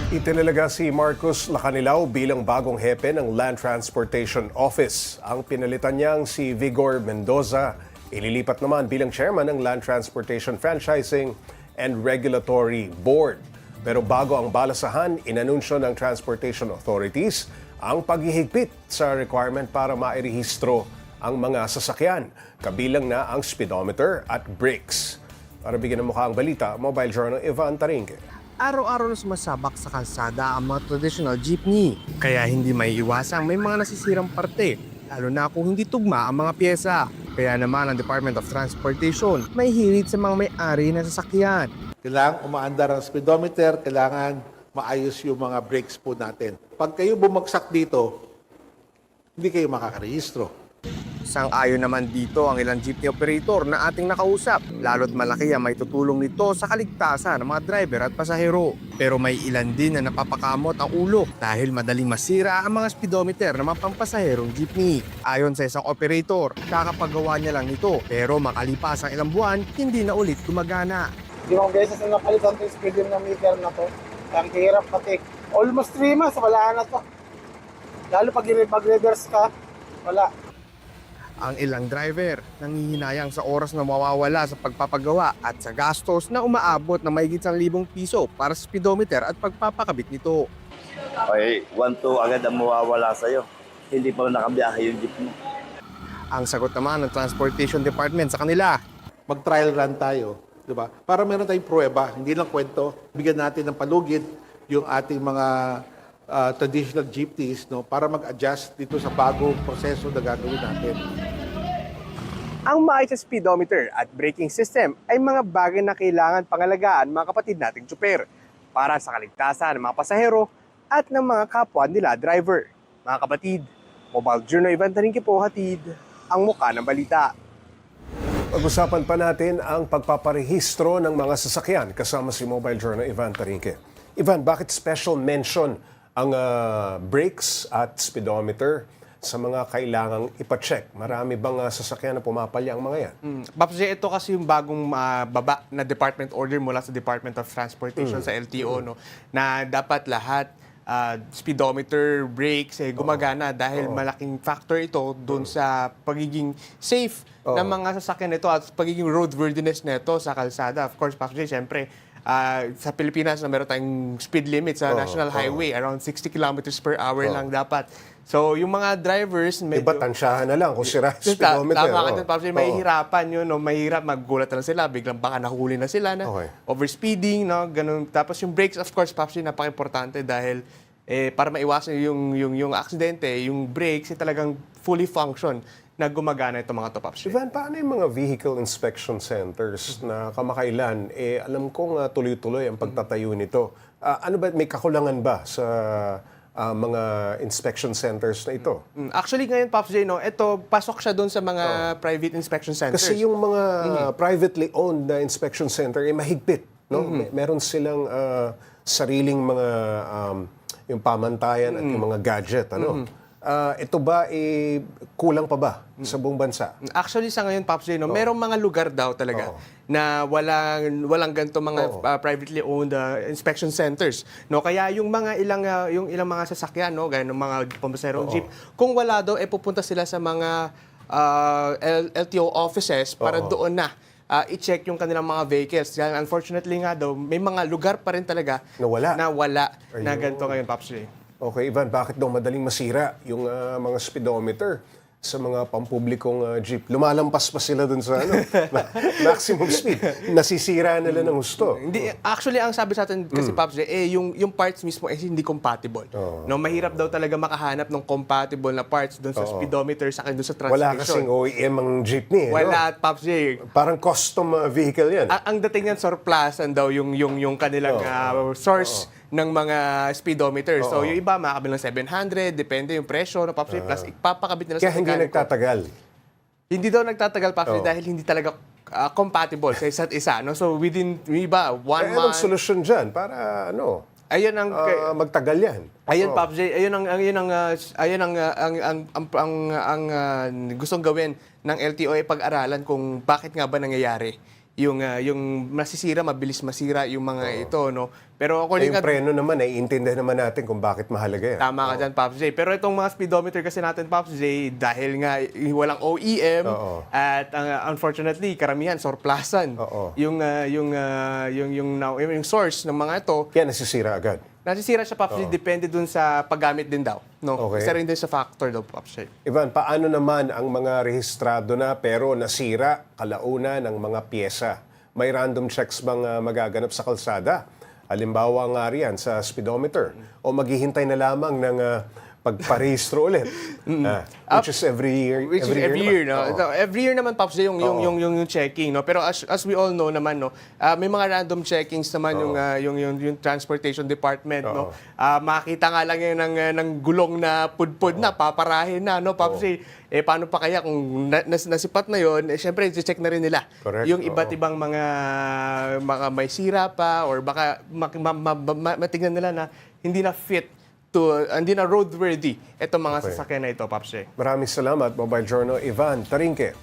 Itinalaga si Marcos Lacanilao bilang bagong hepe ng Land Transportation Office. Ang pinalitan niyang si Vigor Mendoza. Ililipat naman bilang chairman ng Land Transportation Franchising and Regulatory Board. Pero bago ang balasahan, inanunsyo ng Transportation Authorities ang paghihigpit sa requirement para mairehistro ang mga sasakyan. Kabilang na ang speedometer at brakes. Para bigyan ng mukha ang balita, Mobile Journal Ivan Tarinque. Araw-araw na sumasabak sa kalsada ang mga traditional jeepney. Kaya hindi may iwasang may mga nasisirang parte, lalo na kung hindi tugma ang mga pyesa. Kaya naman ang Department of Transportation may hirit sa mga may-ari ng sasakyan. Kailangan umaandar ang speedometer, kailangan maayos yung mga brakes po natin. Pag kayo bumagsak dito, hindi kayo makakarehistro. Sang-ayon naman dito ang ilang jeepney operator na ating nakausap, lalo't malaki ang may tutulong nito sa kaligtasan ng mga driver at pasahero. Pero may ilan din na napapakamot ang ulo dahil madaling masira ang mga speedometer ng mga pampasaherong jeepney. Ayon sa isang operator, kakapagawa niya lang nito pero makalipas ang ilang buwan, hindi na ulit gumagana. 5 beses na napalitan ko yung speedometer na to. Ang hirap pati. Almost 3 months, wala na to. Lalo pag mag-reverse ka, wala. Ang ilang driver nangihinayang sa oras na mawawala sa pagpapagawa at sa gastos na umaabot na mahigit 1,000 piso para sa speedometer at pagpapakabit nito. Okay, 1-2 agad ang mawawala sa'yo. Hindi pa nakabiyahe yung jeep mo. Ang sagot naman ng Transportation Department sa kanila, Mag-trial run tayo, di ba? Para meron tayong pruweba, hindi lang kwento. Bigyan natin ng palugid yung ating mga traditional jeepneys, no, para mag-adjust dito sa bagong proseso na gagawin natin. ang maayos na speedometer at braking system ay mga bagay na kailangan pangalagaan mga kapatid nating tsuper para sa kaligtasan ng mga pasahero at ng mga kapwa nila driver. Mga kapatid, Mobile Journal Ivan Tarinque po hatid ang muka ng balita. Pag-usapan pa natin ang pagpaparehistro ng mga sasakyan kasama si Mobile Journal Ivan Tarinque. Ivan, bakit special mention ang brakes at speedometer sa mga kailangang ipacheck? Marami bang sasakyan na pumapalya ang mga yan? Paps, ito kasi yung bagong baba na department order mula sa Department of Transportation sa LTO, no, na dapat lahat speedometer, brakes, gumagana dahil malaking factor ito doon sa pagiging safe ng mga sasakyan nito at pagiging roadworthiness nito sa kalsada. Of course, Paps, siyempre, sa Pilipinas na meron tayong speed limit sa National Highway, around 60 kilometers per hour lang dapat. So, yung mga drivers, medyo... Iba, tansyahan na lang kung sira yung speedometer. Tama ka dun, Paps. Mahihirapan yun, no? Mahirap, maggulat na lang sila, biglang baka nahuli na sila na overspeeding, no? Ganun. Tapos yung brakes, of course, Paps, napaka-importante dahil para maiwasan yung aksidente, yung brakes, talagang fully function na gumagana itong mga to, Paps. Ivan, paano yung mga vehicle inspection centers na kamakailan? Alam kong tuloy-tuloy ang pagtatayo nito. Ano ba, may kakulangan ba sa mga inspection centers na ito? Actually, ngayon, Pops J, no, ito, pasok siya doon sa mga private inspection centers. Kasi yung mga privately owned na inspection center ay mahigpit. No? Meron silang sariling mga yung pamantayan at yung mga gadget. Ano? Ito ba, kulang pa ba sa buong bansa? Actually, sa ngayon, Pops J, no, merong mga lugar daw talaga na walang ganito mga privately owned inspection centers. No? Kaya yung ilang mga sasakyan, no, gaya ng mga pamaserong jeep, kung wala daw, pupunta sila sa mga LTO offices para doon na i-check yung kanilang mga vehicles. Yan, unfortunately nga daw, may mga lugar pa rin talaga na wala na ganito ngayon, Pops J. Okay, Ivan, bakit daw madaling masira yung mga speedometer sa mga pampublikong jeep? Lumalampas pa sila dun sa maximum speed. Nasisira nila ng husto. Hindi, actually, ang sabi sa atin kasi, Pops, yung parts mismo hindi compatible. No, mahirap daw talaga makahanap ng compatible na parts doon sa speedometer sa doon sa transmission. Wala kasing OEM ang jeepney. Wala, Pops J. Parang custom vehicle yan. Ang dating yan, surplusan daw yung kanilang source ng mga speedometer. So, yung iba, makakabili ng 700, depende yung presyo, no, Pops J, plus ipapakabit nila Kaya hindi nagtatagal. Hindi daw nagtatagal, Pops J, dahil hindi talaga compatible sa isa't isa. No? So, within, yung iba, 1 month... Anong solusyon dyan para, Ayun ang magtagal yan? Ayun, Pops J, ang gustong gawin ng LTO ay pag-aralan kung bakit nga ba nangyayari yung masisira, mabilis masira yung mga ito, no? Pero according Yung preno naman, naiintindihan naman natin kung bakit mahalaga yan. tama ka dyan, Pops J. Pero itong mga speedometer kasi natin, Pops J, dahil nga walang OEM Oo. at unfortunately, karamihan surplusan. Oo. Yung source ng mga ito, Kaya nasisira agad. nasisira siya, Pops J, depende dun sa paggamit din daw. No? Okay. Isa rin din sa factor daw, Pops J. Ivan, paano naman ang mga rehistrado na pero nasira kalauna ng mga pyesa? May random checks bang magaganap sa kalsada? Halimbawa nga riyan sa speedometer. O maghihintay na lamang ng pagparehistro ulit? Which is every year. Which is every year, no? naman. Oo. So, every year naman, Pops, yung checking, no? Pero as we all know naman, no, may mga random checkings naman yung transportation department, no? Makita nga lang yun ng gulong na pudpud na, paparahin na, no, Pops? Eh, paano pa kaya kung nasipat na yun, syempre, check na rin nila. Correct, Yung iba't ibang mga may sira pa or baka matignan nila na hindi na fit hindi na roadworthy itong mga Okay. sasakyan na ito, Pops. Maraming salamat, Mobile Journal Ivan Tarinque.